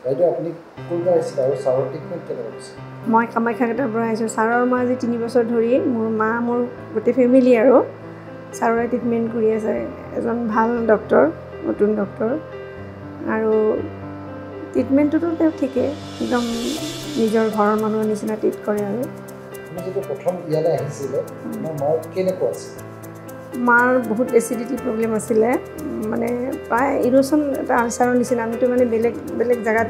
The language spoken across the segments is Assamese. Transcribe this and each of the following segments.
বাইদেউ আপুনি কোনটা আছিল আৰু ছাৰৰ ট্ৰিটমেণ্ট কেনেকুৱা হৈছিল? মই কামাখ্যাঘাটৰ পৰা আহিছোঁ। ছাৰৰ মই আজি 3 বছৰ ধৰি মোৰ মা মোৰ গোটেই ফেমিলি আৰু ছাৰৰে ট্ৰিটমেণ্ট কৰি আছে। এজন ভাল ডক্টৰ, নতুন ডক্টৰ, আৰু ট্ৰিটমেণ্টটোতো তেওঁ ঠিকেই, একদম নিজৰ ঘৰৰ মানুহৰ নিচিনা ট্ৰিট কৰে। আৰু আপুনি যেতিয়া প্ৰথম ইয়ালৈ আহিছিলে আপোনাৰ মাৰ কেনেকুৱা আছিল? মাৰ বহুত এচিডিটি প্ৰব্লেম আছিলে, মানে প্ৰায় ইৰ'চন এটা আলচাৰৰ নিচিনা। আমিতো মানে বেলেগ বেলেগ জেগাত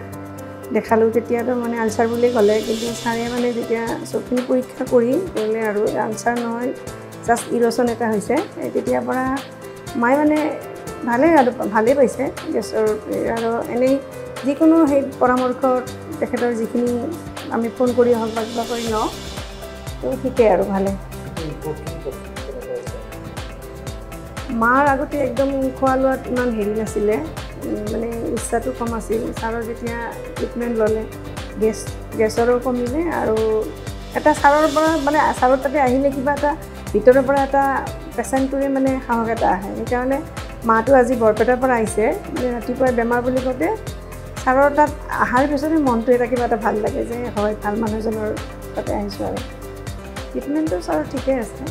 দেখালোঁ, তেতিয়াতো মানে আলচাৰ বুলিয়ে ক'লে, কিন্তু ছাৰে মানে যেতিয়া চবখিনি পৰীক্ষা কৰিলে আৰু আলচাৰ নহয়, জাষ্ট ইৰ'চন এটা হৈছে, তেতিয়াৰ পৰা মায়ে মানে ভালেই পাইছে গেছৰ। আৰু এনেই যিকোনো সেই পৰামৰ্শ তেখেতৰ যিখিনি আমি ফোন কৰি হওক বা কিবা কৰি লওঁ, তো ঠিকেই আৰু ভালে। মাৰ আগতে একদম খোৱা লোৱাত ইমান হেৰি নাছিলে, মানে ইচ্ছাটো কম আছিল। ছাৰৰ যেতিয়া ট্ৰিটমেণ্ট ল'লে গেছৰো কমিলে, আৰু এটা ছাৰৰ পৰা মানে ছাৰৰ তাতে আহিলে কিবা এটা ভিতৰৰ পৰা এটা পেচেণ্টটোৰে মানে সাহস এটা আহে। সেইকাৰণে মাটো আজি বৰপেটাৰ পৰা আহিছে, মানে ৰাতিপুৱাই বেমাৰ বুলি কওঁতে ছাৰৰ তাত অহাৰ পিছতে মনটো এটা কিবা এটা ভাল লাগে যে হয় ভাল মানুহজনৰ তাতে আহিছোঁ। আৰু ট্ৰিটমেণ্টটো ছাৰৰ ঠিকেই আছে।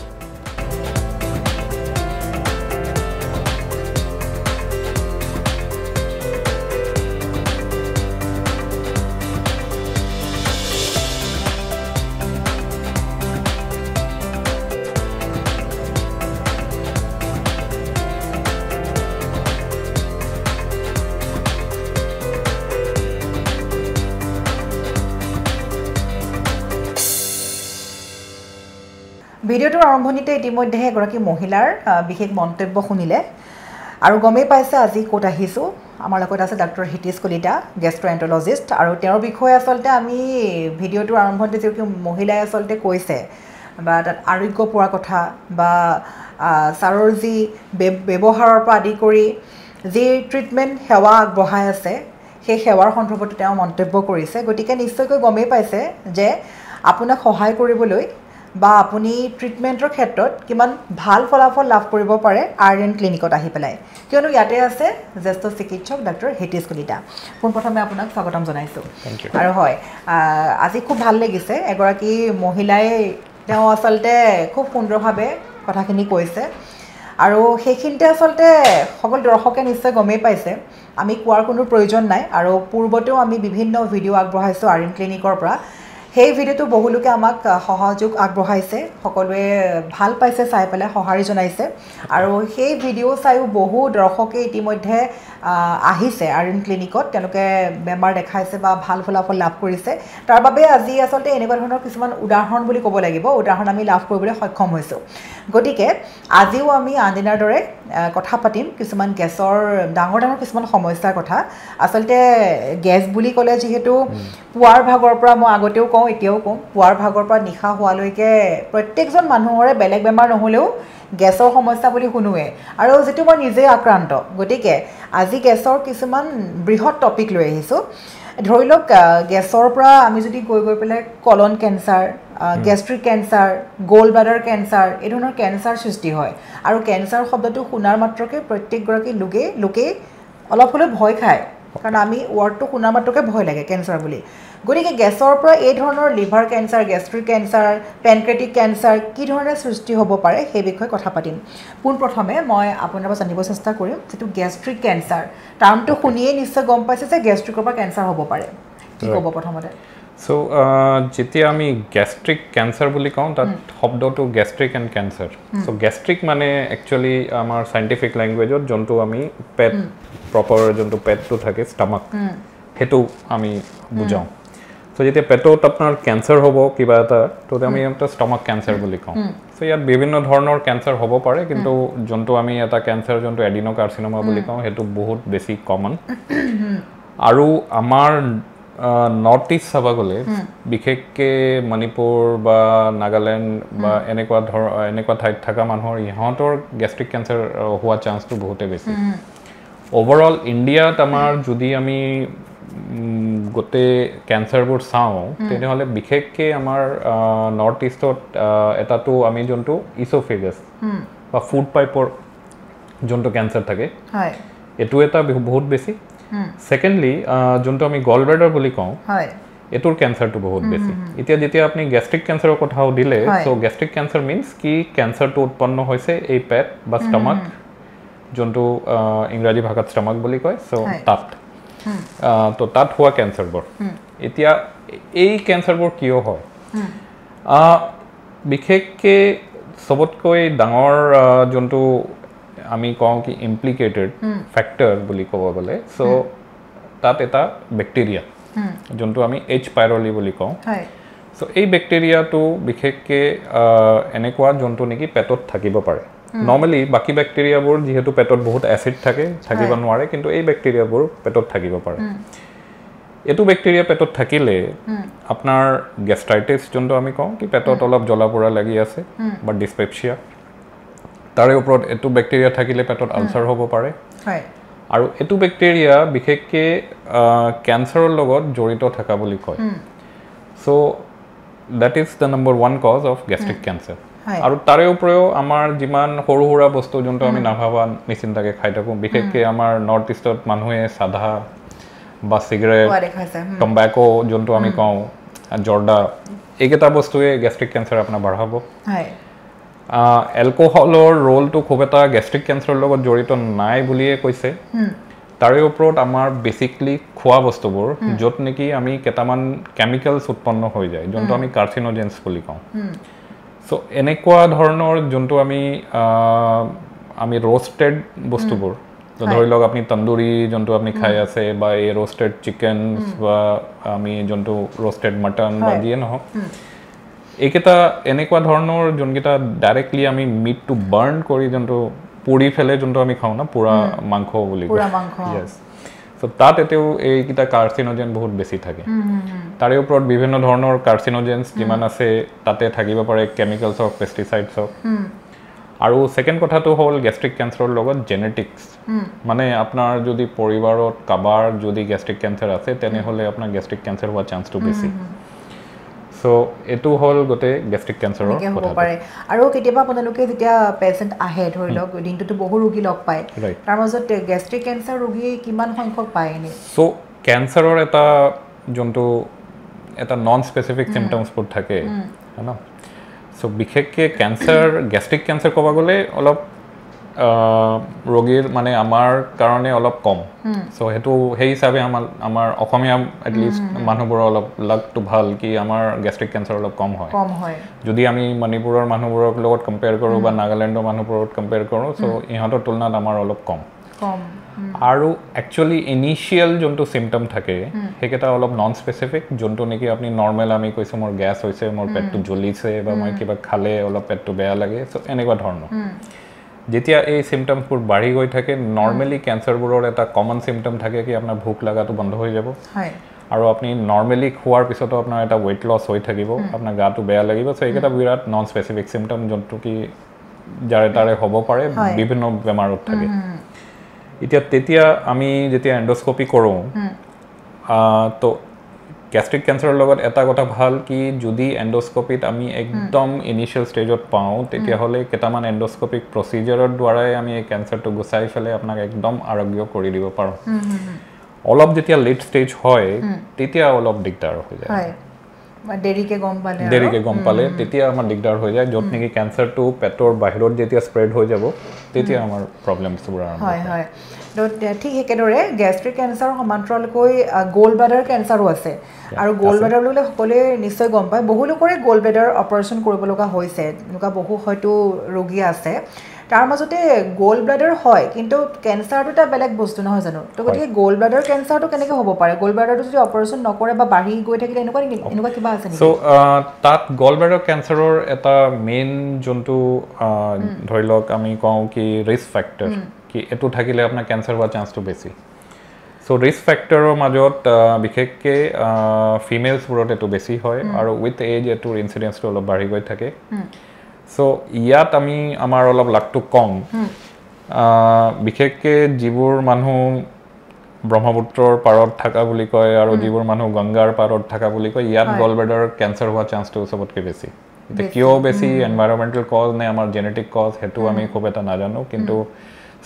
ভিডিঅ'টোৰ আৰম্ভণিতে ইতিমধ্যে এগৰাকী মহিলাৰ বিশেষ মন্তব্য শুনিলে, আৰু গমেই পাইছে আজি ক'ত আহিছোঁ। আমাৰ লগত আছে ডক্টৰ হিতেশ কলিতা, গেষ্ট্ৰ'এণ্ট্ৰলজিষ্ট, আৰু তেওঁৰ বিষয়ে আচলতে আমি ভিডিঅ'টোৰ আৰম্ভণিতে যিটো মহিলাই আচলতে কৈছে বা তাত আৰোগ্য পোৱাৰ কথা বা ছাৰৰ যি ব্যৱহাৰৰ পৰা আদি কৰি যি ট্ৰিটমেণ্ট সেৱা আগবঢ়াই আছে, সেই সেৱাৰ সন্দৰ্ভতো তেওঁ মন্তব্য কৰিছে। গতিকে নিশ্চয়কৈ গমেই পাইছে যে আপোনাক সহায় কৰিবলৈ বা আপুনি ট্ৰিটমেণ্টৰ ক্ষেত্ৰত কিমান ভাল ফলাফল লাভ কৰিব পাৰে RN ক্লিনিকত আহি পেলাই, কিয়নো ইয়াতে আছে জ্যেষ্ঠ চিকিৎসক ডক্টৰ হিতেশ কলিতা। পোনপ্ৰথমে আপোনাক স্বাগতম জনাইছোঁ। আৰু হয়, আজি খুব ভাল লাগিছে, এগৰাকী মহিলাই তেওঁ আচলতে খুব সুন্দৰভাৱে কথাখিনি কৈছে, আৰু সেইখিনিতে আচলতে সকলো দৰ্শকে নিশ্চয় গমেই পাইছে, আমি কোৱাৰ কোনো প্ৰয়োজন নাই। আৰু পূৰ্বতেও আমি বিভিন্ন ভিডিঅ' আগবঢ়াইছোঁ RN ক্লিনিকৰ পৰা। সেই ভিডিঅ'টো বহুলোকে আমাক সহযোগ আগবঢ়াইছে, সকলোৱে ভাল পাইছে চাই পেলাই, সঁহাৰি জনাইছে, আৰু সেই ভিডিঅ' চায়ো বহু দৰ্শকে ইতিমধ্যে আহিছে RN ক্লিনিকত, তেওঁলোকে বেমাৰ দেখাইছে বা ভাল ফলাফল লাভ কৰিছে। তাৰ বাবে আজি আচলতে এনেকুৱা ধৰণৰ কিছুমান উদাহৰণ বুলি ক'ব লাগিব, উদাহৰণ আমি লাভ কৰিবলৈ সক্ষম হৈছোঁ। গতিকে আজিও আমি আনদিনাৰ দৰে কথা পাতিম কিছুমান গেছৰ ডাঙৰ ডাঙৰ কিছুমান সমস্যাৰ কথা। আচলতে গেছ বুলি ক'লে যিহেতু পুৱাৰ ভাগৰ পৰা, মই আগতেও কওঁ এতিয়াও কওঁ, পুৱাৰ ভাগৰ পৰা নিশা হোৱালৈকে প্ৰত্যেকজন মানুহৰে বেলেগ বেমাৰ নহ'লেও গেছৰ সমস্যা বুলি শুনোৱে, আৰু যিটো মই নিজেই আক্ৰান্ত। গতিকে আজি গেছৰ কিছুমান বৃহৎ টপিক লৈ আহিছোঁ। ধৰি লওক গেছৰ পৰা আমি যদি গৈ পেলাই colon cancer, gastric cancer, gall bladder cancer, এই ধৰণৰ কেঞ্চাৰ সৃষ্টি হয়, আৰু কেঞ্চাৰ শব্দটো শুনাৰ মাত্ৰকে প্ৰত্যেকগৰাকী লোকেই অলপ হ'লেও ভয় খায়, কাৰণ আমি ৱৰ্ডটো শুনাৰ মাত্ৰকে ভয় লাগে কেঞ্চাৰ বুলি। গতিকে গেছৰ পৰা এই ধৰণৰ liver cancer, gastric cancer, pancreatic cancer কি ধৰণে সৃষ্টি হ'ব পাৰে সেই বিষয়ে কথা পাতিম। পোনপ্ৰথমে মই আপোনাৰ পৰা জানিব চেষ্টা কৰিম যিটো গেষ্ট্ৰিক কেঞ্চাৰ, টাৰ্মটো শুনিয়েই নিশ্চয় গম পাইছে যে গেষ্ট্ৰিকৰ পৰা কেঞ্চাৰ হ'ব পাৰে, কি ক'ব প্ৰথমতে? সো যেতিয়া আমি গ্যাস্ট্ৰিক ক্যান্সাৰ বুলি কওঁ, তাত শব্দটো গ্যাস্ট্ৰিক এণ্ড ক্যান্সাৰ। সো গ্যাস্ট্ৰিক মানে একচুৱেলি আমাৰ সাইণ্টিফিক লেংগুৱেজত যোনটো আমি পেট প্ৰপাৰ যোনটো পেটটো থাকে ষ্টামাক, সেইটো আমি বুজাওঁ। সো যেতিয়া পেটত আপোনাৰ কেঞ্চাৰ হ'ব কিবা এটা, তো আমি এটা ষ্টামাক কেঞ্চাৰ বুলি কওঁ। সো ইয়াত বিভিন্ন ধৰণৰ কেঞ্চাৰ হ'ব পাৰে, কিন্তু যোনটো আমি এটা কেঞ্চাৰ যোনটো এডিনোকাৰ্চিনোমা বুলি কওঁ, সেইটো বহুত বেছি কমন। আৰু আমাৰ নৰ্থ ইষ্ট চাব গ'লে বিশেষকৈ মণিপুৰ বা নাগালেণ্ড বা এনেকুৱা ঠাইত থকা মানুহৰ ইহঁতৰ গেষ্ট্ৰিক কেঞ্চাৰ হোৱা চান্সটো বহুতে বেছি। অভাৰঅল ইণ্ডিয়াত আমাৰ যদি আমি গোটেই কেঞ্চাৰবোৰ চাওঁ, তেনেহ'লে বিশেষকৈ আমাৰ নৰ্থ ইষ্টত এটাটো আমি যোনটো ইছ'ফেগাছ বা ফুড পাইপৰ যোনটো কেঞ্চাৰ থাকে, এইটো এটা বহুত বেছি। সেকেন্ডলি যোনটো আমি গল ব্লেডাৰ বুলি কওঁ হয় এটোৰ ক্যান্সাৰটো বহুত বেছি এতিয়া যেতিয়া আপনি গ্যাস্ট্ৰিক ক্যান্সাৰৰ কথা দিলে সো গ্যাস্ট্ৰিক ক্যান্সাৰ মিন্স কি ক্যান্সাৰটো উৎপন্ন হৈছে এই পেট বা ষ্টমাক যোনটো ইংৰাজী ভাষাত ষ্টমাক বুলি কয় সো তাত তো তাত হোৱা ক্যান্সাৰবোৰ এতিয়া এই ক্যান্সাৰবোৰ কিয় হয় বিশেষকৈ সবতকৈ ডাঙৰ যোনটো আমি কওঁ কি ইমপ্লিকেটেড ফ্যাক্টৰ বুলি ক'ব গ'লে সো তাত এটা ব্যাকটেৰিয়া যোনটো আমি H pylori বুলি কওঁ সো এই ব্যাকটেৰিয়াটো বিশেষকৈ এনেকুৱা যোনটো নেকি পেটত থাকিব পাৰে নৰ্মালি বাকি ব্যাকটেৰিয়াবোৰ যেহেতু পেটত বহুত এসিড থাকে থাকিব নোৱাৰে কিন্তু এই ব্যাকটেৰিয়াবোৰ পেটত থাকিব পাৰে এটো ব্যাকটেৰিয়া পেটত থাকিলে আপোনাৰ গ্যাস্ট্ৰাইটিছ যোনটো আমি কওঁ কি পেটত অলপ জ্বলা পোৰা লাগি আছে বা ডিসপেপচিয়া তাৰে ওপৰত এটো ব্যাকটেৰিয়া থাকিলে পেটত আলচাৰ হ'ব পাৰে আৰু এটো ব্যাকটেৰিয়া বিশেষকৈ ক্যান্সাৰৰ লগত জড়িত থকা বুলি কয় so that is the number 1 cause of gastric cancer আৰু তাৰে ওপৰেও আমাৰ যিমান সৰু সৰু বস্তু যোনটো আমি নাভাবা নিচিন্তাকে খাই থাকো বিশেষকৈ আমাৰ নৰ্থ ইষ্টত মানুহে সাধা বা সিগাৰেট টম্বাকো যোনটো আমি কওঁ জৰ্দা এইকেইটা বস্তুৱে গ্যাস্ট্ৰিক ক্যান্সাৰ আপোনাৰ বঢ়াব এলকহলৰ ৰোলটো খুব এটা গ্যাস্ট্ৰিক ক্যান্সাৰৰ লগত জড়িত নাই বুলিয়ে কৈছে তাৰে ওপৰত আমাৰ বেসিক্যালি খোৱা বস্তুবোৰ য'ত নেকি আমি কেটামান কেমিক্যালছ উৎপন্ন হৈ যায় যোনটো আমি কাৰ্চিনোজেনছ বুলি কওঁ সো এনেকুৱা ধৰণৰ যোনটো আমি ৰোস্টেড বস্তুবোৰ ধৰি লওক আপনি তন্দুৰী যোনটো আপনি খাই আছে বা এই ৰোস্টেড চিকেন বা আমি যোনটো ৰোস্টেড মটন বা যিয়ে নহওক এইকেইটা এনেকুৱা ধৰণৰ যোনকেইটা ডাইৰেক্টলি আমি মিটটো বাৰ্ন কৰি যোনটো পুৰি ফেলে যোনটো আমি খাওঁ না পুৰা মাংস বুলি পুৰা মাংস ইয়েস সো তাত এতেও এইকেইটা কাৰ্চিনোজেন বহুত বেছি থাকে তাৰে ওপৰত বিভিন্ন ধৰণৰ কাৰ্চিনোজেনছ যিমান আছে তাতে থাকিব পাৰে কেমিক্যালছ অফ পেষ্টিসাইডছ অফ আৰু সেকেন্ড কথাটো হ'ল গ্যাস্ট্ৰিক ক্যান্সাৰৰ লগত জেনেটিক্স মানে আপোনাৰ যদি পৰিবাৰত কাবাৰ যদি গ্যাস্ট্ৰিক ক্যান্সাৰ আছে তেনেহলে আপোনাৰ গ্যাস্ট্ৰিক ক্যান্সাৰ হোৱাৰ চান্সটো বেছি সো এটো হল গতে গ্যাস্ট্ৰিক ক্যান্সাৰৰ কথা পাৰে আৰু কেতিয়াবা আপোনালোকে যেতিয়া পেশেন্ট আহে ধৰি লওক দিনটোতো বহু ৰোগী লগ পায় তাৰ মাজত গ্যাস্ট্ৰিক ক্যান্সাৰ ৰোগী কিমান সংখ্যক পায় এনে সো ক্যান্সাৰৰ এটা যোনটো এটা নন স্পেসিফিক সিম্পটমছ বোৰ থাকে না সো বিশেষকৈ ক্যান্সাৰ গ্যাস্ট্ৰিক ক্যান্সাৰ ক'ব গ'লে অলপ ৰোগীৰ মানে আমাৰ কাৰণে অলপ কম সো হেতু সেই হিচাপে আমাৰ অসমীয়া এটলিষ্ট মানুহবোৰৰ অলপ লাগটো ভাল কি আমাৰ গ্যাস্ট্ৰিক ক্যান্সাৰ অলপ কম হয় যদি আমি মণিপুৰৰ মানুহবোৰৰ লগত কম্পেয়াৰ কৰোঁ বা নাগালেণ্ডৰ মানুহবোৰৰ কম্পেয়াৰ কৰোঁ সো ইহঁতৰ তুলনাত আমাৰ অলপ কম আৰু একচুয়ালি ইনিশিয়াল যোনটো সিম্পটম থাকে সেইকেইটা অলপ নন স্পেসিফিক যোনটো নেকি আপনি নৰ্মেল আমি কৈছো মোৰ গ্যাস হৈছে মোৰ পেটটো জ্বলিছে বা মই কিবা খালে অলপ পেটটো বেয়া লাগে সো এনেকুৱা ধৰণৰ যেতিয়া এই সিম্পটমছবোৰ বাঢ়ি গৈ থাকে নৰ্মেলি ক্যান্সাৰবোৰৰ এটা কমন সিম্পটম থাকে কি আপোনাৰ ভোক লাগাটো বন্ধ হৈ যাব আৰু আপনি নৰ্মেলি খোৱাৰ পিছতো আপোনাৰ এটা ওয়েট লস হৈ থাকিব আপোনাৰ গাটো বেয়া লাগিব সো এইকেইটা বিৰাট নন স্পেসিফিক সিম্পটম যোনটো কি যাৰে তাৰে হ'ব পাৰে বিভিন্ন বেমাৰত থাকে এতিয়া তেতিয়া আমি যেতিয়া এন্ডোস্কোপি কৰোঁ তো গ্যাস্ট্ৰিক ক্যান্সাৰৰ লগত এটা কথা ভাল কি যদি এন্ডোস্কোপিত আমি একদম ইনিশিয়াল ষ্টেজত পাওঁ তেতিয়াহ'লে কেটামান এন্ডোস্কোপিক প্ৰচিজাৰৰ দ্বাৰাই আমি এই ক্যান্সাৰটো গুচাই ফেলে আপোনাক একদম আৰোগ্য কৰি দিব পাৰোঁ অলপ যেতিয়া লেট ষ্টেজ হয় তেতিয়া অলপ দিগদাৰ হৈ যায় দেৰিকে গম পালে তেতিয়া আমাৰ দিগদাৰ হৈ যায় য'ত নেকি ক্যান্সাৰটো পেটৰ বাহিৰত যেতিয়া স্প্ৰেড হৈ যাব তেতিয়া আমাৰ প্ৰবলেমছবোৰ আৰম্ভ হয় ঠিক একেদৰে গ্যাস্ট্ৰিক ক্যান্সাৰ সমান্তৰালকৈ গোল্ড ব্লাডাৰ ক্যান্সাৰো আছে আৰু গোল্ড ব্লাডাৰ বুলি সকলোৱে নিশ্চয় গম পায় বহু লোকৰে গোল্ড ব্লাডাৰ অপাৰেশ্যন কৰিব লগা হৈছে এনেকুৱা বহু হয়তো ৰোগী আছে তাৰ মাজতে গোল্ড ব্লাডাৰ হয় কিন্তু ক্যান্সাৰটো এটা বেলেগ বস্তু নহয় জানো তো গতিকে গোল্ড ব্লাডাৰ ক্যান্সাৰটো কেনেকৈ হ'ব পাৰে গোল্ড ব্লাডাৰটো যদি অপাৰেশ্যন নকৰে বা বাঢ়ি গৈ থাকিলে এনেকুৱা কিবা আছে নেকি সো তাত গোল্ড ব্লাডাৰ ক্যান্সাৰৰ এটা মেইন যোনটো ধৰি লওক আমি কওঁ কি ৰিস্ক ফ্যাক্টৰ কি এটো থাকিলে আপোনাৰ ক্যান্সাৰ হোৱাৰ চান্সটো বেছি সো ৰিস্ক ফ্যাক্টৰৰ মাজত বিশেষকৈ ফিমেলছবোৰত এটো বেছি হয় আৰু উইথ এজ এটোৰ ইনচিডেন্সটো অলপ বাঢ়ি গৈ থাকে সো ইয়াত আমি আমাৰ অলপ লাগটো কম বিশেষকৈ যিবোৰ মানুহ ব্ৰহ্মপুত্ৰৰ পাৰত থকা বুলি কয় আৰু যিবোৰ মানুহ গংগাৰ পাৰত থকা বুলি কয় ইয়াত গোল্ড ব্লাডাৰ ক্যান্সাৰ হোৱাৰ চান্সটো সবতকৈ বেছি এতিয়া কিয় বেছি এনভাইৰনমেণ্টেল কজ নে আমাৰ জেনেটিক কজ হেতু আমি খুব এটা নাজানো কিন্তু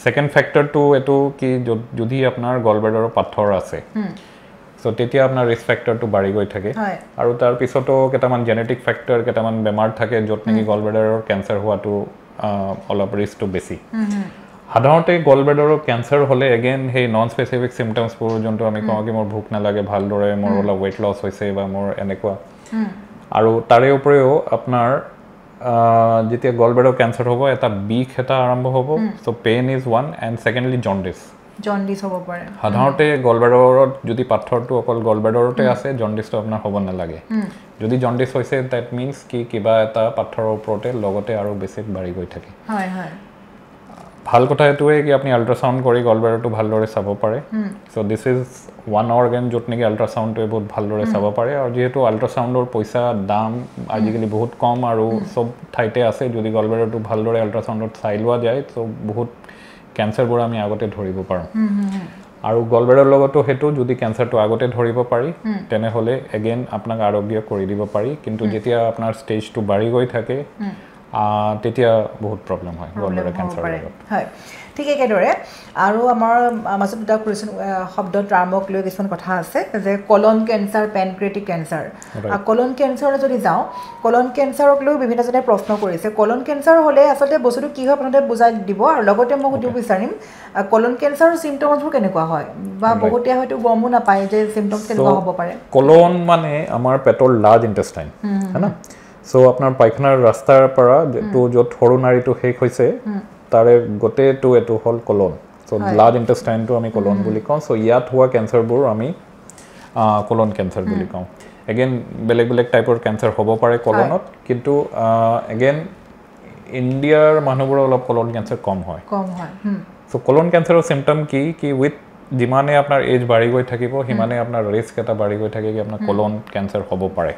সেকেন্ড ফ্যাক্টৰটো এটো কি যদি আপোনাৰ গলব্লেডাৰৰ পাথৰ আছে সো তেতিয়া আপোনাৰ ৰিস্ক ফ্যাক্টৰটো বাঢ়ি গৈ থাকে আৰু তাৰ পিছতো কেটামান জেনেটিক ফ্যাক্টৰ কেটামান বেমাৰ থাকে য'ত নেকি গলব্লেডাৰৰ কেঞ্চাৰ হোৱাটো অলপ ৰিস্কটো বেছি সাধাৰণতে গলব্লেডাৰৰ কেঞ্চাৰ হলে এগেইন সেই নন স্পেসিফিক সিম্পটমস বোৰ যোনটো আমি কওঁ কি মোৰ ভোক নালাগে ভালদৰে মোৰ অলপ ওয়েট লছ হৈছে বা মোৰ এনেকুৱা আৰু তাৰে উপৰিও আপোনাৰ যেতিয়া গলব্লেডাৰ কেঞ্চাৰ হ'ব এটা বিষ এটা আৰম্ভ হ'ব so pain is one and secondly jaundice হ'ব পাৰে সাধাৰণতে গলব্লেডাৰত যদি পাথৰটো অকল গলব্লেডাৰতে আছে জন্ডিসটো আপোনাৰ হ'ব নালাগে যদি জন্ডিস হৈছে দ্যাট মিন্স কি কিবা এটা পাথৰৰ ওপৰতে লগতে আৰু বেছি বাঢ়ি গৈ থাকে হয় হয় ভাল কথা এটোৱে কি আপুনি আল্ট্ৰাসাউন্ড কৰি গলব্লেডাৰটো ভালদৰে চাব পাৰে so this is one organ য'ত নেকি আল্ট্ৰাসাউন্ডটো বহুত ভালদৰে চাব পাৰে আৰু যেহেতু আল্ট্ৰাসাউন্ডৰ পইচা দাম আজিকালি বহুত কম আৰু সব ঠাইতে আছে যদি গলব্লেডাৰটো ভালদৰে আল্ট্ৰাসাউন্ডত চাই লোৱা যায় সো বহুত কেঞ্চাৰবোৰ আমি আগতে ধৰিব পাৰো আৰু গলব্লেডাৰৰ লগতো হেতু যদি কেঞ্চাৰটো আগতে ধৰিব পাৰি তেনে হলে এগেইন আপোনাক আৰোগ্য কৰি দিব পাৰি কিন্তু যেতিয়া আপোনাৰ ষ্টেজটো বাঢ়ি গৈ থাকে তেতিয়া বহুত প্ৰবলেম হয় গলব্লেডাৰ কেঞ্চাৰৰ লগত হয় ঠিক একেদৰে আৰু আমাৰ মাজত দুটা কুৱেশ্যন শব্দ ট্ৰামক লৈ কিছুমান কথা আছে যে কলন কেঞ্চাৰ পেনক্ৰিয়েটিক কেঞ্চাৰ কলন কেঞ্চাৰলৈ যদি যাওঁ কলন কেঞ্চাৰক লৈ বিভিন্নজনে প্ৰশ্ন কৰিছে কলন কেঞ্চাৰ হ'লে আচলতে বস্তুটো কি হয় আপোনালোকে বুজাই দিব আৰু লগতে মই সুধিব বিচাৰিম কলন কেঞ্চাৰৰ সিম্পটমছবোৰ কেনেকুৱা হয় বা বহুতে হয়তো গমো নাপায় যে সিম্পটমছ কেনেকুৱা হ'ব পাৰে কলন মানে আমাৰ পেটৰ লাৰ্জ ইন্টেষ্টাইন হয় না সো আপোনাৰ পায়খানাৰ ৰাস্তাৰ পৰা যেটো য'ত সৰু নাৰীটো শেষ হৈছে তাৰে গোটেইটো এটো হল কলন সো লাৰ্জ ইন্টেষ্টাইনটো আমি কলন বুলি কওঁ সো ইয়াত হোৱা কেঞ্চাৰবোৰ আমি কলন কেঞ্চাৰ বুলি কওঁ এগেইন বেলেগ টাইপৰ কেঞ্চাৰ হ'ব পাৰে কলনত কিন্তু এগেইন ইণ্ডিয়াৰ মানুহবোৰ অলপ কলন কেঞ্চাৰ কম হয় সো কলন কেঞ্চাৰৰ সিম্পটম কি উইথ যিমানে আপোনাৰ এজ বাঢ়ি গৈ থাকিব হিমানে আপোনাৰ ৰিস্ক এটা বাঢ়ি গৈ থাকে কি আপোনাৰ কলন কেঞ্চাৰ হ'ব পাৰে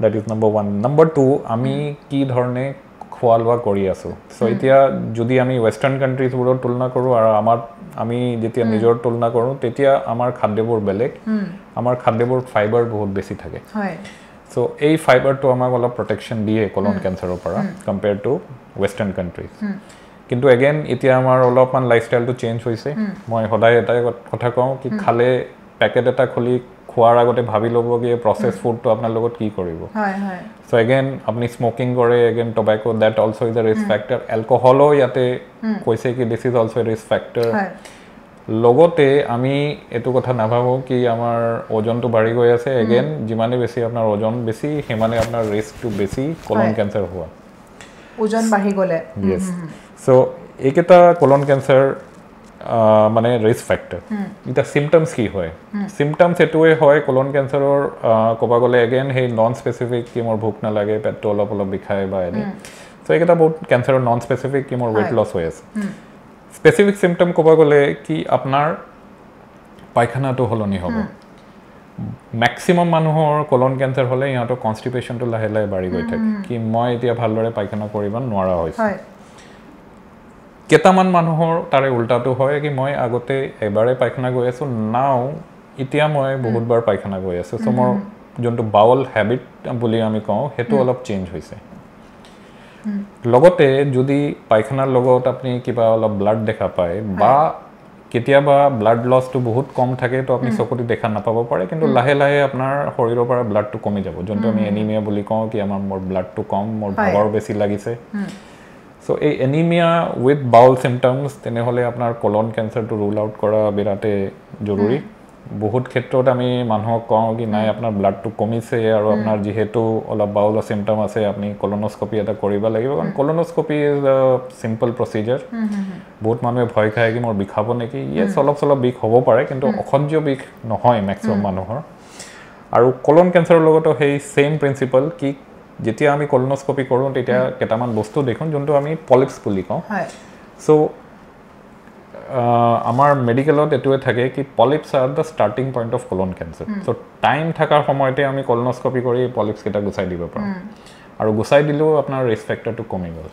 that is number 1 number 2 আমি কি ধৰণে খোৱা লোৱা কৰি আছো সো এতিয়া যদি আমি ওয়েস্টাৰ্ণ কান্ট্ৰিজ বোৰৰ তুলনা কৰো আৰু আমি যেতিয়া নিজৰ তুলনা কৰো তেতিয়া আমাৰ খাদ্যবোৰ বেলেগ আমাৰ খাদ্যবোৰ ফাইবাৰ বহুত বেছি থাকে হয় সো এই ফাইবাৰটো আমাক অলপ প্ৰটেকচন দিয়ে কলন কেঞ্চাৰৰ পৰা কম্পেয়াৰ টু ওয়েস্টাৰ্ণ কান্ট্ৰিজ কিন্তু এগেইন এতিয়া আমাৰ অলপমান লাইফষ্টাইলটো চেঞ্জ হৈছে মই সদায় এটা কথা কওঁ কি খালে পেকেট এটা খুলি খোৱাৰ আগতে ভাবি ল'ব কি প্ৰসেস ফুডটো আপোনাৰ লগত কি কৰিব হয় হয় সো এগেইন আপুনি স্মোকিং কৰে again tobacco that also is a risk factor এলকহলো ইয়াতে কৈছে কি this is also a risk factor লগতে আমি এটো কথা নাভাবো কি আমাৰ ওজনটো বাঢ়ি গৈ আছে এগেইন যিমানে বেছি আপোনাৰ ওজন বেছি হিমানে আপোনাৰ ৰিস্কটো বেছি কলন কেঞ্চাৰ হোৱা ওজন বাঢ়ি গলে yes so এইকেটা কলন কেঞ্চাৰ মানে ৰিস্ক ফ্যাক্টৰ এটা সিম্পটমস কি হয় সিম্পটমস এটোৱে হয় কলন কেঞ্চাৰৰ কবা গলে এগেইন হে নন স্পেসিফিক কি মোৰ ভোক না লাগে পেটটো অলপ বিখায় বা এনে সো এইকেটা বহুত কেঞ্চাৰৰ নন স্পেসিফিক কি মোৰ ওয়েট লছ হৈ আছে স্পেসিফিক সিম্পটম কবা গলে কি আপোনাৰ পায়খানাটো হলনি হ'ব ম্যাক্সিমাম মানুহৰ কলন কেঞ্চাৰ হলে ইহঁতৰ কনস্টিপেশনটো লাহে লাহে বাঢ়ি গৈ থাকে কি মই এতিয়া ভালদৰে পায়খানা কৰিব নোৱাৰা হৈছে কেটামান মানুহৰ তাৰে উল্টাটো হয় কি মই আগতে এবাৰে পায়খানা গৈ আছো নাও এতিয়া মই বহুতবাৰ পায়খানা গৈ আছো সো মোৰ যোনটো বাউল হ্যাবিট বুলি আমি কওঁ হেতু অলপ চেঞ্জ হৈছে লগতে যদি পায়খানাৰ লগত আপুনি কিবা অলপ ব্লাড দেখা পায় বা কেতিয়াবা ব্লাড লছটো বহুত কম থাকে তো আপুনি চকুটি দেখা নাপাব পাৰে কিন্তু লাহে লাহে আপোনাৰ শৰীৰৰ পৰা ব্লাডটো কমি যাব যোনটো আমি এনিমিয়া বুলি কওঁ কি আমাৰ মোৰ ব্লাডটো কম মোৰ ভাগৰ বেছি লাগিছে সো এই এনিমিয়া উইথ বাউল সিম্পটমস তেনে হলে আপোনাৰ কলন কেঞ্চাৰটো ৰুল আউট কৰা বিৰাতে জৰুৰী বহুত ক্ষেত্ৰত আমি মানুহক কওঁ কি নাই আপোনাৰ ব্লাডটো কমিছে আৰু আপোনাৰ যেহেতু অলপ বাউলৰ সিম্পটম আছে আপুনি কলনোস্কপি এটা কৰিব লাগিব কাৰণ কলনোস্কপি ইজ আ সিম্পল প্ৰসিজাৰ বহুত মানুহে ভয় খায় কি মোৰ বিখাব নেকি ইয়েস অলপ বিখ হ'ব পাৰে কিন্তু অসহ্য বিখ নহয় ম্যাক্সিমাম মানুহৰ আৰু কলন কেঞ্চাৰৰ লগতো সেই সেম প্ৰিন্সিপল কি যেতিয়া আমি কলনোস্কপি কৰো তেতিয়া কেটামান বস্তু দেখোন যোনটো আমি পলিপস বুলি কওঁ সো আমাৰ মেডিকেলত এটোৱে থাকে কি polyps are the starting point of colon cancer so time থাকাৰ সময়তে আমি কলনোস্কপি কৰি পলিপস কেটা গুচাই দিব পাৰো আৰু গুচাই দিলেও আপোনাৰ ৰিস্ক ফ্যাক্টৰটো কমি গ'ল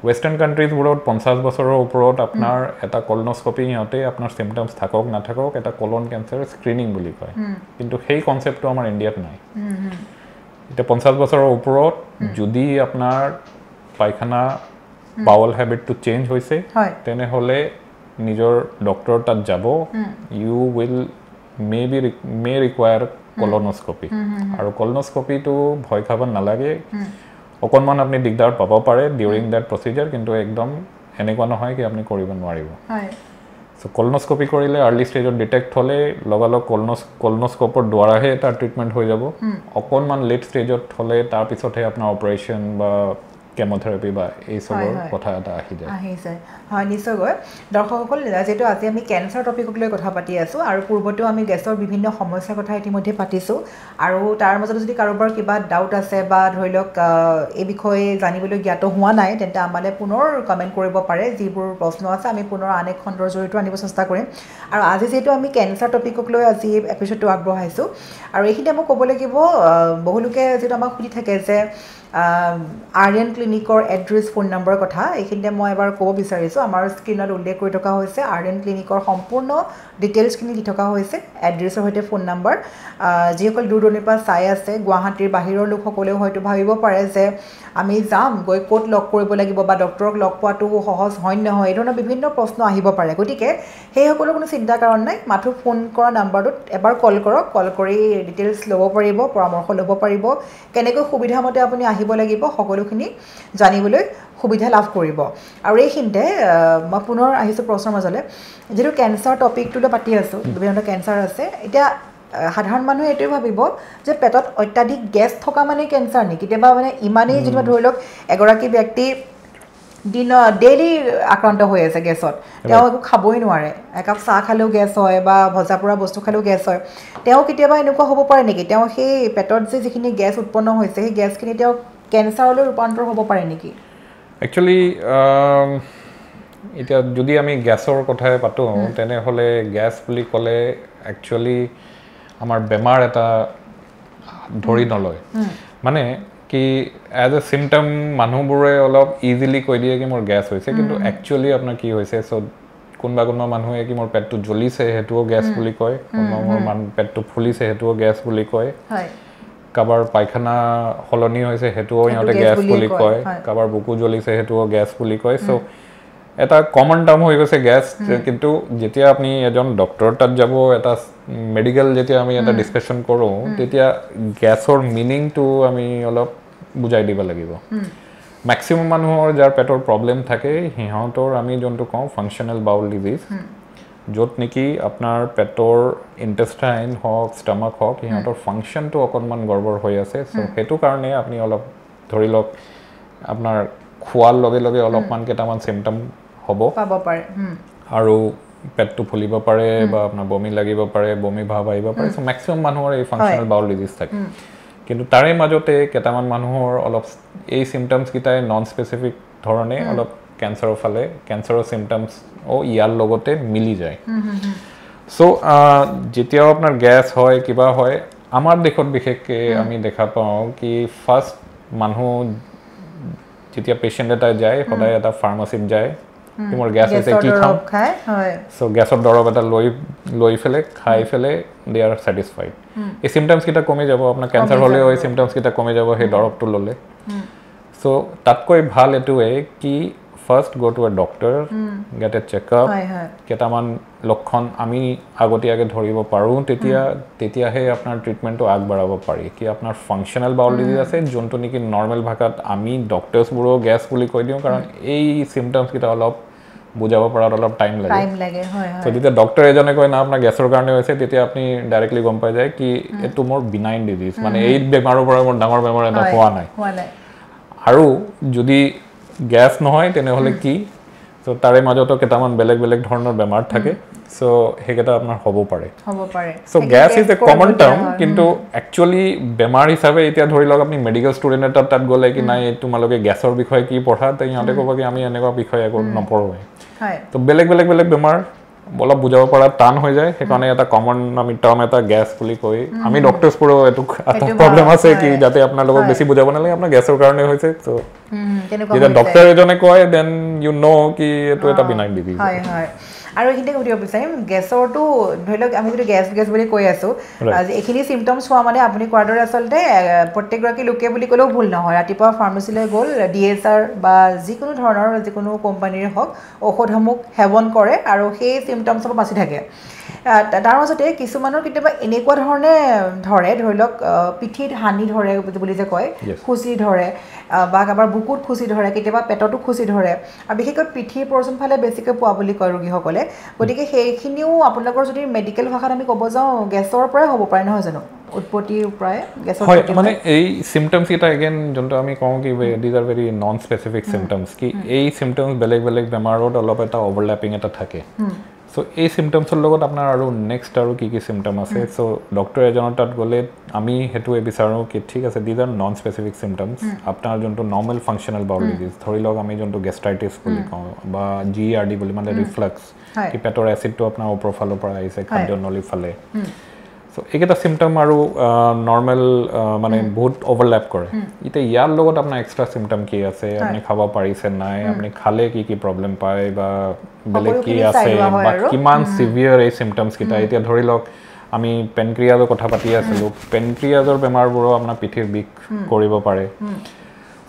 ওয়েস্টাৰ্ণ কান্ট্ৰিজ বোৰত 50 বছৰৰ ওপৰত আপোনাৰ এটা কলনোস্কপি হতে আপোনাৰ সিম্পটমস থাকক না থাকক এটা কলন কেঞ্চাৰ স্ক্ৰিনিং বুলি কয় কিন্তু সেই কনসেপ্টটো আমাৰ ইণ্ডিয়াত নাই এটা 50 বছৰৰ ওপৰত যদি আপোনাৰ পায়খানা বাউল হেবিটটো চেঞ্জ হৈছে হয় তেনেহ'লে নিজৰ ডক্টৰ তাত যাব ইউ উইল মে ৰিকুৱায়াৰ কলনস্কপি আৰু কলনস্কপিটো ভয় খাব নালাগে অকণমান আপুনি দিগদাৰ পাব পাৰে ডিউৰিং দেট প্ৰচিজাৰ কিন্তু একদম এনেকুৱা নহয় কি আপুনি কৰিব নোৱাৰিব সো কলনস্কপি কৰিলে আৰ্লি ষ্টেজত ডিটেক্ট হ'লে লগালগ কলনস্কপৰ দ্বাৰাহে তাৰ ট্ৰিটমেণ্ট হৈ যাব অকণমান লেট ষ্টেজত হ'লে তাৰপিছতহে আপোনাৰ অপাৰেশ্যন বা কেমোথেৰাপি বা এই সবৰ কথা এটা আহি যায় হয় নিশ্চয়কৈ দৰ্শকসকল যেহেতু আজি আমি কেঞ্চাৰ টপিকক লৈ কথা পাতি আছোঁ আৰু পূৰ্বতেও আমি গেছৰ বিভিন্ন সমস্যাৰ কথা ইতিমধ্যে পাতিছোঁ আৰু তাৰ মাজত যদি কাৰোবাৰ কিবা ডাউট আছে বা ধৰি লওক এই বিষয়ে জানিবলৈ জ্ঞাত হোৱা নাই তেন্তে আমালৈ পুনৰ কমেণ্ট কৰিব পাৰে যিবোৰ প্ৰশ্ন আছে আমি পুনৰ আন এক খণ্ডৰ জৰিয়তে আনিব চেষ্টা কৰিম আৰু আজি যিহেতু আমি কেঞ্চাৰ টপিকক লৈ আজি এপিছডটো আগবঢ়াইছোঁ আৰু এইখিনিতে মই ক'ব লাগিব বহুলোকে যিটো আমাক সুধি থাকে যে আৰ্যন ক্লিনিকৰ এড্ৰেছ ফোন নম্বৰৰ কথা এইখিনিতে মই এবাৰ ক'ব বিচাৰিছোঁ আমাৰ স্ক্ৰীণত উল্লেখ কৰি থকা হৈছে আৰ্যন ক্লিনিকৰ সম্পূৰ্ণ ডিটেইলছখিনি দি থকা হৈছে এড্ৰেছৰ সৈতে ফোন নম্বৰ যিসকল দূৰ দূৰণিৰ পৰা চাই আছে গুৱাহাটীৰ বাহিৰৰ লোকসকলেও হয়তো ভাবিব পাৰে যে আমি যাম গৈ ক'ত লগ কৰিব লাগিব বা ডক্টৰক লগ পোৱাটো সহজ হয় নহয় এই ধৰণৰ বিভিন্ন প্ৰশ্ন আহিব পাৰে গতিকে সেইসকলৰ কোনো চিন্তা কাৰণ নাই মাথো ফোন কৰা নাম্বাৰটোত এবাৰ কল কৰক কল কৰি ডিটেইলছ ল'ব পাৰিব পৰামৰ্শ ল'ব পাৰিব কেনেকৈ সুবিধামতে আপুনি আহিব লাগিব সকলোখিনি জানিবলৈ সুবিধা লাভ কৰিব আৰু এইখিনিতে মই পুনৰ আহিছোঁ প্ৰশ্নৰ মাজলৈ যিটো কেঞ্চাৰ টপিকটোলৈ পাতি আছোঁ বিভিন্ন কেঞ্চাৰ আছে এতিয়া সাধাৰণ মানুহে এইটোৱে ভাবিব যে পেটত অত্যাধিক গেছ থকা মানে কেঞ্চাৰ নেকি কেতিয়াবা মানে ইমানেই যেনিবা ধৰি লওক এগৰাকী ব্যক্তি ডেইলি আক্ৰান্ত হৈ আছে গেছত তেওঁ একো খাবই নোৱাৰে একাপ চাহ খালেও গেছ হয় বা ভজা পোৰা বস্তু খালেও গেছ হয় তেওঁ কেতিয়াবা এনেকুৱা হ'ব পাৰে নেকি তেওঁ সেই পেটত যে যিখিনি গেছ উৎপন্ন হৈছে সেই গেছখিনি তেওঁ কেঞ্চাৰলৈ ৰূপান্তৰ হ'ব পাৰে নেকি একচুৱেলি এতিয়া যদি আমি গেছৰ কথাই পাতোঁ তেনেহ'লে গেছ বুলি ক'লে একচুৱেলি আমাৰ বেমাৰ এটা ধৰি নলয় মানে কি এজ এ চিমটম মানুহবোৰে অলপ ইজিলি কৈ দিয়ে কি মোৰ গেছ হৈছে কিন্তু একচুৱেলি আপোনাৰ কি হৈছে চ' কোনোবা মানুহে কি মোৰ পেটটো জ্বলিছে সেইটোও গেছ বুলি কয় কোনোবা মোৰ পেটটো ফুলিছে সেইটোও গেছ বুলি কয় কাৰোবাৰ পায়খানা সলনি হৈছে সেইটোও সিহঁতে গেছ বুলি কয় কাৰোবাৰ বুকু জ্বলিছে সেইটোও গেছ বুলি কয় চ' এটা কমন টাৰ্ম হৈ গৈছে গেছ কিন্তু যেতিয়া আপুনি এজন ডক্টৰ তাত যাব এটা মেডিকেল যেতিয়া আমি এটা ডিছকাশ্যন কৰোঁ তেতিয়া গেছৰ মিনিংটো আমি অলপ বুজাই দিব লাগিব মেক্সিমাম মানুহৰ যাৰ পেটৰ প্ৰব্লেম থাকে সিহঁতৰ আমি যোনটো কওঁ ফাংচনেল বাউল ডিজিজ য'ত নেকি আপোনাৰ পেটৰ ইণ্টেষ্টাইন হওক ষ্টামাক হওক সিহঁতৰ ফাংচনটো অকণমান গড়বড় হৈ আছে চ' সেইটো কাৰণে আপুনি অলপ ধৰি লওক আপোনাৰ খোৱাৰ লগে লগে অলপমান কেইটামান চিমটম হ'ব পাব পাৰে আৰু পেটটো ফুলিব পাৰে বা আপোনাৰ বমি লাগিব পাৰে বমি ভাৱ আহিব পাৰে চ' মেক্সিমাম মানুহৰ এই ফাংচনেল বাউল ডিজিজ থাকে কিন্তু তাৰে মাজতে কেইটামান মানুহৰ অলপ এই চিমটমছকেইটাই নন স্পেচিফিক ধৰণে অলপ কেঞ্চাৰৰ ফালে কেঞ্চাৰৰ চিমটমছও ইয়াৰ লগতে মিলি যায় চ' যেতিয়াও আপোনাৰ গেছ হয় কিবা হয় আমাৰ দেশত বিশেষকৈ আমি দেখা পাওঁ কি ফাৰ্ষ্ট মানুহ যেতিয়া পেচেণ্ট এটা যায় সদায় এটা ফাৰ্মাচীত যায় মোৰ গেছ হৈছে কি খাওঁ চ' গেছৰ দৰৱ এটা লৈ ফেলে খাই ফেলে দে আৰ ছেটিছফাইড এই চিমটমছকেইটা কমি যাব আপোনাৰ কেঞ্চাৰ হ'লেও এই চিমটমছকেইটা কমি যাব সেই দৰৱটো ল'লে চ' তাতকৈ ভাল এইটোৱে কি first go' to a doctor get a checkup কেইটামান লক্ষণ আমি আগতীয়াকৈ ধৰিব পাৰোঁ তেতিয়াহে আপোনাৰ ট্ৰিটমেণ্টটো আগবঢ়াব পাৰি কি আপোনাৰ ফাংচনেল বাউল ডিজিজ আছে যোনটো নেকি নৰ্মেল ভাষাত আমি ডক্টৰ্ছবোৰো গেছ বুলি কৈ দিওঁ কাৰণ এই চিমটমছকেইটা অলপ বুজাব পৰাত অলপ টাইম লাগে চ' যেতিয়া ডক্টৰ এজনে কয় না আপোনাৰ গেছৰ কাৰণে হৈছে তেতিয়া আপুনি ডাইৰেক্টলি গম পাই যায় কি এইটো মোৰ বিনাইন ডিজিজ মানে এই বেমাৰৰ পৰা মোৰ ডাঙৰ বেমাৰ এটা হোৱা নাই আৰু যদি গেছ নহয় তেনেহ'লে কি চ' তাৰে মাজতো কেইটামান বেলেগ ধৰণৰ বেমাৰ থাকে চ' সেইকেইটা আপোনাৰ হ'ব পাৰে so' gas is a common term কিন্তু একচুৱেলি বেমাৰ হিচাপে এতিয়া ধৰি লওক আপুনি মেডিকেল ষ্টুডেণ্ট এটা তাত গ'লে কি নাই তোমালোকে গেছৰ বিষয়ে কি পঢ়া তে সিহঁতে ক'ব কি আমি এনেকুৱা বিষয়ে একো নপঢ়োৱে ত' বেলেগ বেমাৰ অলপ বুজাব পৰা টান হৈ যায় সেইকাৰণে এটা কমন আমি টাৰ্ম এটা গেছ বুলি কৈ আমি ডক্টৰ্ছবোৰো এইটো এটা প্ৰব্লেম আছে কি যাতে আপোনালোকক বেছি বুজাব নালাগে আপোনাৰ গেছৰ কাৰণে হৈছে চ' যেতিয়া ডক্টৰ এজনে কয় দেন ইউ ন' কি এইটো এটা বিনাইন ডিজিজ আৰু এইখিনিতে সুধিব বিচাৰিম গেছৰটো ধৰি লওক আমি যদি গেছ বুলি কৈ আছোঁ এইখিনি চিমটমছ হোৱা মানে আপুনি কোৱাৰ দৰে আচলতে প্ৰত্যেকগৰাকী লোকে বুলি ক'লেও ভুল নহয় ৰাতিপুৱা ফাৰ্মাচীলৈ গ'ল DSR বা যিকোনো ধৰণৰ যিকোনো কোম্পানীৰে হওক ঔষধসমূহ সেৱন কৰে আৰু সেই চিমটমছৰ বাচি থাকে তাৰ মাজতে কিছুমানৰ কেতিয়াবা এনেকুৱা ধৰণে ধৰে ধৰি লওক পিঠিত হানি ধৰে বুলি যে কয় খুচি ধৰে বা কাৰোবাৰ বুকুত খুচি ধৰে কেতিয়াবা পেটতো খুচি ধৰে আৰু বিশেষকৈ পিঠিৰ পৰচন ফালে বেছিকৈ পোৱা বুলি কয় ৰোগীসকলে গতিকে সেইখিনিও আপোনালোকৰ যদি মেডিকেল ভাষাত আমি ক'ব যাওঁ গেছৰ পৰাই হ'ব পাৰে নহয় জানো উৎপত্তিৰ পৰাই গেছৰ হয় মানে এই চিমটমছ কেইটা এগেইন যোনটো আমি কওঁ কি these are very non specific symptoms কি এই চিমটমছ বেলেগ বেলেগ বেমাৰত অলপ এটা অভাৰলেপিং এটা থাকে সো এই চিমটমছৰ লগত আপোনাৰ আৰু নেক্সট আৰু কি কি চিমটম আছে সো ডক্টৰ এজনৰ তাত গ'লে আমি সেইটোৱে বিচাৰোঁ কি ঠিক আছে these are non specific symptoms আপোনাৰ যোনটো নৰ্মেল ফাংচনেল বাউল ডিজিজ ধৰি লওক আমি যোনটো গেষ্ট্ৰাইটিছ বুলি কওঁ বা GERD বুলি মানে ৰিফ্লাক্স কি পেটৰ এচিডটো আপোনাৰ ওপৰৰ ফালৰ পৰা আহিছে খাদ্য নলীৰ ফালে সো এইকেইটা চিমটম আৰু নৰ্মেল মানে বহুত অভাৰলেপ কৰে এতিয়া ইয়াৰ লগত আপোনাৰ এক্সট্ৰা চিমটম কি আছে আপুনি খাব পাৰিছে নাই আপুনি খালে কি কি প্ৰব্লেম পায় বা বেলেগ কি আছে বা কিমান সিভিয়াৰ এই চিমটমছ কেইটা এতিয়া ধৰি লওক আমি পেনক্ৰিয়াজৰ কথা পাতি আছিলোঁ পেনক্ৰিয়াজৰ বেমাৰবোৰো আপোনাৰ পিঠিৰ বিষ কৰিব পাৰে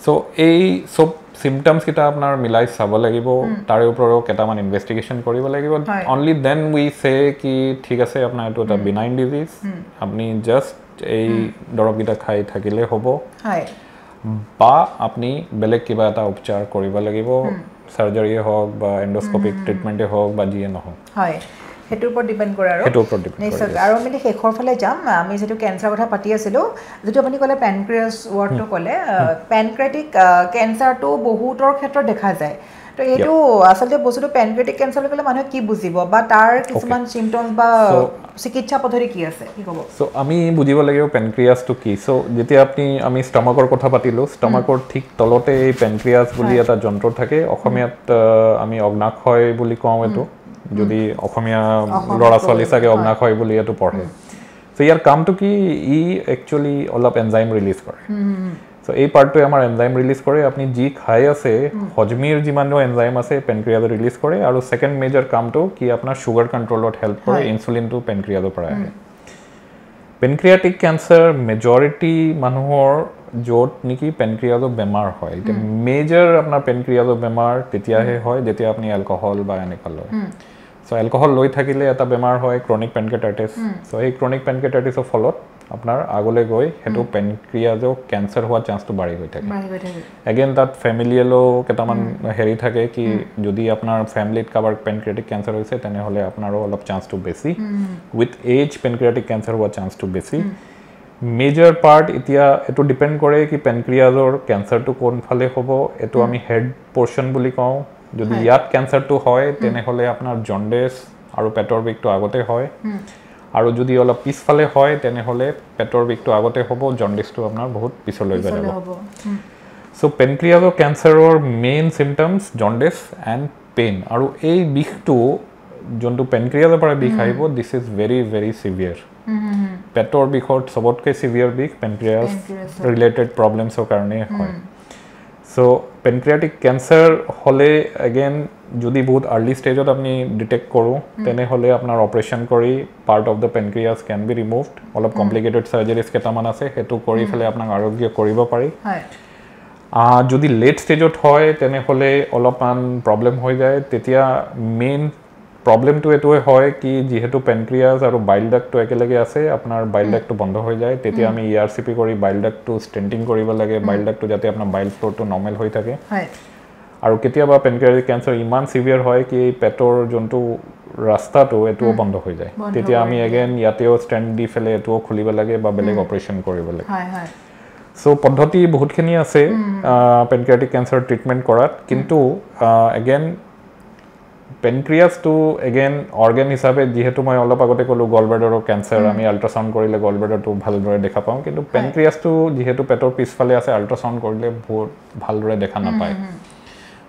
সো এই চব চিমটমছ কেইটা আপোনাৰ মিলাই চাব লাগিব তাৰে ওপৰত কেইটামান ইনভেষ্টিগেশ্যন কৰিব লাগিব অনলি দেন উই চে কি ঠিক আছে আপোনাৰ এইটো এটা বিনাইন ডিজিজ আপুনি জাষ্ট এই দৰৱকেইটা খাই থাকিলে হ'ব বা আপুনি বেলেগ কিবা এটা উপচাৰ কৰিব লাগিব সাৰ্জাৰীয়ে হওক বা এণ্ডোস্কোপিক ট্ৰিটমেণ্টে হওক বা যিয়ে নহওক হয় সেইটোৰ ওপৰত ডিপেণ্ড কৰে আৰু নিশ্চয় আৰু আমি শেষৰ ফালে যাম আমি যিটো কেঞ্চাৰ কথা পাতি আছিলোঁ যিটো আপুনি ক'লে পেনক্ৰিয়াছ ৱাৰ্ডটো ক'লে পেনক্ৰেটিক কেঞ্চাৰটো বহুতৰ ক্ষেত্ৰত দেখা যায় তো এইটো আচলতে বস্তুটো পেনক্ৰেটিক কেঞ্চাৰ বুলি ক'লে মানুহে কি বুজিব বা তাৰ কিছুমান চিমটমছ বা চিকিৎসা পদ্ধতি কি আছে কি ক'ব সো আমি বুজিব লাগিব পেনক্ৰিয়াছটো কি সো যেতিয়া আমি ষ্টমাকৰ কথা পাতিলোঁ ষ্টমাকৰ ঠিক তলতে এই পেনক্ৰিয়াছ বুলি এটা যন্ত্ৰ থাকে অসমীয়াত আমি অগ্নাশয় বুলি কওঁ এইটো যদি অসমীয়া ল'ৰা ছোৱালী চাগে অগ্নাশয় বুলি এইটো পঢ়ে সো ইয়াৰ কামটো কি ই একচুৱেলি অলপ এনজাইম ৰিলিজ কৰে সো এই পাৰ্টটোৱে আমাৰ এনজাইম ৰিলিজ কৰে আপুনি যি খাই আছে হজমিৰ যিমানো এনজাইম আছে পেনক্ৰিয়াজত ৰিলিজ কৰে আৰু ছেকেণ্ড মেজৰ কামটো কি আপোনাৰ ছুগাৰ কণ্ট্ৰলত হেল্প কৰে ইনচুলিনটো পেনক্ৰিয়াজৰ পৰা আহে পেনক্ৰিয়াটিক কেঞ্চাৰ মেজৰিটি মানুহৰ য'ত নেকি পেনক্ৰিয়াজৰ বেমাৰ হয় এতিয়া মেজৰ আপোনাৰ পেনক্ৰিয়াজৰ বেমাৰ তেতিয়াহে হয় যেতিয়া আপুনি এলকহল বা এনেকুৱা লয় সো এলকহল লৈ থাকিলে এটা বেমাৰ হয় ক্ৰনিক পেনক্ৰিয়াটাইটিছ সো এই ক্ৰনিক পেনক্ৰিয়াটাইটিছৰ ফলত আপোনাৰ আগলৈ গৈ সেইটো পেনক্ৰিয়াজৰ কেঞ্চাৰ হোৱাৰ চান্সটো বাঢ়ি গৈ থাকে এগেইন তাত ফেমিলিয়েলো কেইটামান হেৰি থাকে কি যদি আপোনাৰ ফেমিলিত কাৰোবাৰ পেনক্ৰিয়াটিক কেঞ্চাৰ হৈছে তেনেহ'লে আপোনাৰো অলপ চান্সটো বেছি উইথ এজ পেনক্ৰিয়াটিক কেঞ্চাৰ হোৱাৰ চান্সটো বেছি মেজৰ পাৰ্ট এতিয়া এইটো ডিপেণ্ড কৰে কি পেনক্ৰিয়াজৰ কেঞ্চাৰটো কোনফালে হ'ব এইটো আমি হেড পৰ্চন বুলি কওঁ যদি ইয়াত কেঞ্চাৰটো হয় তেনেহ'লে আপোনাৰ জণ্ডিছ আৰু পেটৰ বিষটো আগতে হয় আৰু যদি অলপ পিছফালে হয় তেনেহ'লে পেটৰ বিষটো আগতে হ'ব জণ্ডিছটো আপোনাৰ বহুত পিছলৈ যাব সো পেনক্ৰিয়াজৰ কেঞ্চাৰৰ main symptoms jaundice and pain আৰু এই বিষটো যোনটো পেনক্ৰিয়াজৰ পৰা বিষ আহিব this is very very severe পেটৰ বিষত চবতকৈ চিভিয়াৰ বিষ পেনক্ৰিয়াছ ৰিলেটেড প্ৰব্লেমছৰ কাৰণে হয় সো পেনক্ৰিয়াটিক কেঞ্চাৰ হ'লে এগেইন যদি বহুত আৰ্লি ষ্টেজত আপুনি ডিটেক্ট কৰোঁ তেনেহ'লে আপোনাৰ অপাৰেশ্যন কৰি part of the pancreas can be removed অলপ কমপ্লিকেটেড চাৰ্জাৰীজ কেইটামান আছে সেইটো কৰি পেলাই আপোনাক আৰোগ্য কৰিব পাৰি যদি লেট ষ্টেজত হয় তেনেহ'লে অলপমান প্ৰব্লেম হৈ যায় তেতিয়া মেইন প্ৰব্লেমটো এইটোৱে হয় কি যিহেতু পেনক্ৰিয়াছ আৰু বাইল ডাক্টটো একেলগে আছে আপোনাৰ বাইল ডাক্টটো বন্ধ হৈ যায় তেতিয়া আমি ERCP কৰি বাইল ডাক্টটো ষ্টেণ্টিং কৰিব লাগে বাইল ডাক্টটো যাতে আপোনাৰ বাইল ফ্ল'টো নৰ্মেল হৈ থাকে আৰু কেতিয়াবা পেনক্ৰিয়াটিক কেঞ্চাৰ ইমান চিভিয়াৰ হয় কি পেটৰ যোনটো ৰাস্তাটো এইটোও বন্ধ হৈ যায় তেতিয়া আমি এগেইন ইয়াতেও ষ্টেণ্ট দি পেলাই এইটোও খুলিব লাগে বা বেলেগ অপাৰেশ্যন কৰিব লাগে সো পদ্ধতি বহুতখিনি আছে পেনক্ৰিয়াটিক কেঞ্চাৰ ট্ৰিটমেণ্ট কৰাত কিন্তু এগেইন পেনক্ৰিয়াছটো এগেইন অৰ্গেন হিচাপে যিহেতু মই অলপ আগতে ক'লোঁ গলব্লেডাৰৰ কেঞ্চাৰ আমি আল্ট্ৰাচাউণ্ড কৰিলে গলব্লেডাৰটো ভালদৰে দেখা পাওঁ কিন্তু পেনক্ৰিয়াছটো যিহেতু পেটৰ পিছফালে আছে আল্ট্ৰাচাউণ্ড কৰিলে বহুত ভালদৰে দেখা নাপায়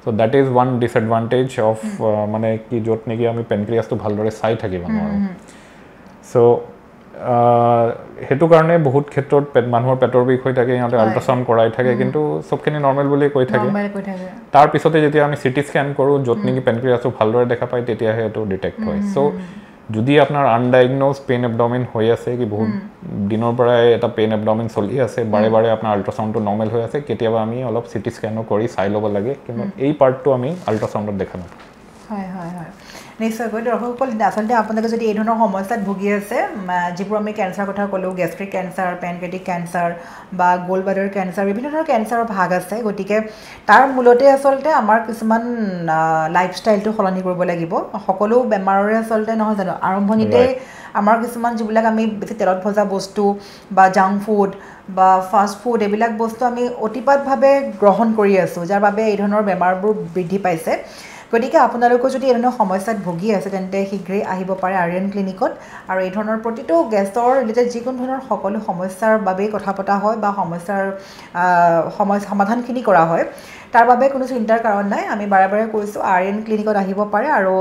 so that is one disadvantage of মানে কি য'ত নেকি আমি পেনক্ৰিয়াছটো ভালদৰে চাই থাকিব নোৱাৰোঁ সো সেইটো কাৰণে বহুত ক্ষেত্ৰত মানুহৰ পেটৰ বিষ হৈ থাকে ইহঁতে আল্ট্ৰাসাউণ্ড কৰাই থাকে কিন্তু চবখিনি নৰ্মেল বুলি কৈ থাকে তাৰ পিছতে যেতিয়া আমি চিটি স্কেন কৰোঁ য'ত নেকি পেনক্ৰিয়াছটো ভালদৰে দেখা পায় তেতিয়াহে এইটো ডিটেক্ট হয় চ' যদি আপোনাৰ আনডাইগন'জ পেইন এবডমিন হৈ আছে কি বহুত দিনৰ পৰাই এটা পেইন এবডমিন চলি আছে বাৰে বাৰে আপোনাৰ আল্ট্ৰাসাউণ্ডটো নৰ্মেল হৈ আছে কেতিয়াবা আমি অলপ চিটি স্কেনো কৰি চাই ল'ব লাগে কিন্তু এই পাৰ্টটো আমি আল্ট্ৰাসাউণ্ডত দেখা নাপাওঁ হয় হয় হয় নিশ্চয়কৈ দৰ্শকসকল আচলতে আপোনালোকে যদি এই ধৰণৰ সমস্যাত ভুগি আছে যিবোৰ আমি কেঞ্চাৰ কথা ক'লোঁ গেষ্ট্ৰিক কেঞ্চাৰ পেনক্ৰিয়েটিক কেঞ্চাৰ বা গ'ল্ড ব্লাডাৰ কেঞ্চাৰ বিভিন্ন ধৰণৰ কেঞ্চাৰৰ ভাগ আছে গতিকে তাৰ মূলতে আচলতে আমাৰ কিছুমান লাইফষ্টাইলটো সলনি কৰিব লাগিব সকলো বেমাৰৰে আচলতে নহয় জানো আৰম্ভণিতে আমাৰ কিছুমান যিবিলাক আমি বেছি তেলত ভজা বস্তু বা জাংক ফুড বা ফাষ্ট ফুড এইবিলাক বস্তু আমি অতিপাতভাৱে গ্ৰহণ কৰি আছোঁ যাৰ বাবে এই ধৰণৰ বেমাৰবোৰ বৃদ্ধি পাইছে গতিকে আপোনালোকে যদি এই ধৰণৰ সমস্যাত ভুগি আছে তেন্তে শীঘ্ৰেই আহিব পাৰে আৰ্যন ক্লিনিকত আৰু এই ধৰণৰ প্ৰতিটো গেছৰ ৰিলেটেড যিকোনো ধৰণৰ সকলো সমস্যাৰ বাবেই কথা পতা হয় বা সমস্যাৰ সমাধানখিনি কৰা হয় তাৰ বাবে কোনো চিন্তাৰ কাৰণ নাই আমি বাৰে বাৰে কৈছোঁ আৰ্যন ক্লিনিকত আহিব পাৰে আৰু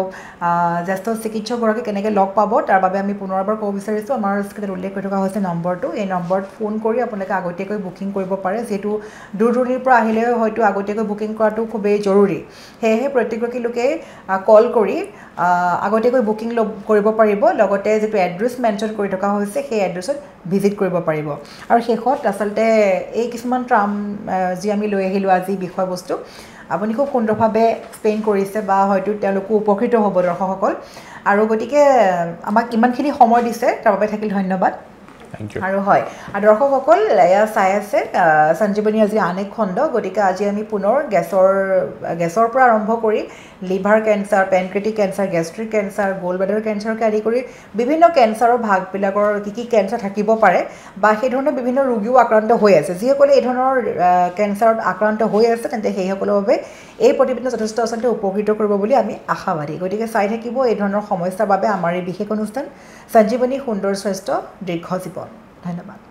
জ্যেষ্ঠ চিকিৎসকগৰাকী কেনেকৈ লগ পাব তাৰ বাবে আমি পুনৰবাৰ ক'ব বিচাৰিছোঁ আমাৰ স্ক্ৰীনত উল্লেখ কৰি থকা হৈছে নম্বৰটো এই নম্বৰত ফোন কৰি আপোনালোকে আগতীয়াকৈ বুকিং কৰিব পাৰে যিহেতু দূৰ দূৰণিৰ পৰা আহিলে হয়তো আগতীয়াকৈ বুকিং কৰাটো খুবেই জৰুৰী সেয়েহে প্ৰত্যেকগৰাকী লোকে কল কৰি আগতীয়াকৈ বুকিং কৰিব পাৰিব লগতে যিটো এড্ৰেছ মেনশ্যন কৰি থকা হৈছে সেই এড্ৰেছত ভিজিট কৰিব পাৰিব আৰু শেষত আচলতে এই কিছুমান ট্ৰাম যি আমি লৈ আহিলোঁ আজি বিষয়বস্তু আপুনি খুব সুন্দৰভাৱে এক্সপ্লেইন কৰিছে বা হয়তো তেওঁলোকো উপকৃত হ'ব দৰ্শকসকল আৰু গতিকে আমাক ইমানখিনি সময় দিছে তাৰ বাবে থাকিল ধন্যবাদ আৰু হয় আৰু দৰ্শকসকল এয়া চাই আছে সঞ্জীৱনী আজি আন এক খণ্ড গতিকে আজি আমি পুনৰ গেছৰ পৰা আৰম্ভ কৰি liver cancer pancreatic cancer gastric cancer gall bladder কেঞ্চাৰকে আদি কৰি বিভিন্ন কেঞ্চাৰৰ ভাগবিলাকৰ কি কেঞ্চাৰ থাকিব পাৰে বা সেই ধৰণৰ বিভিন্ন ৰোগীও আক্ৰান্ত হৈ আছে যিসকলে এই ধৰণৰ কেঞ্চাৰত আক্ৰান্ত হৈ আছে তেন্তে সেইসকলৰ বাবে এই প্ৰতিবেদন যথেষ্ট আচলতে উপকৃত কৰিব বুলি আমি আশাবাদী গতিকে চাই থাকিব এই ধৰণৰ সমস্যাৰ বাবে আমাৰ এই বিশেষ অনুষ্ঠান সঞ্জীৱনী সুন্দৰ স্বাস্থ্য দীৰ্ঘ জীৱন ধন্যবাদ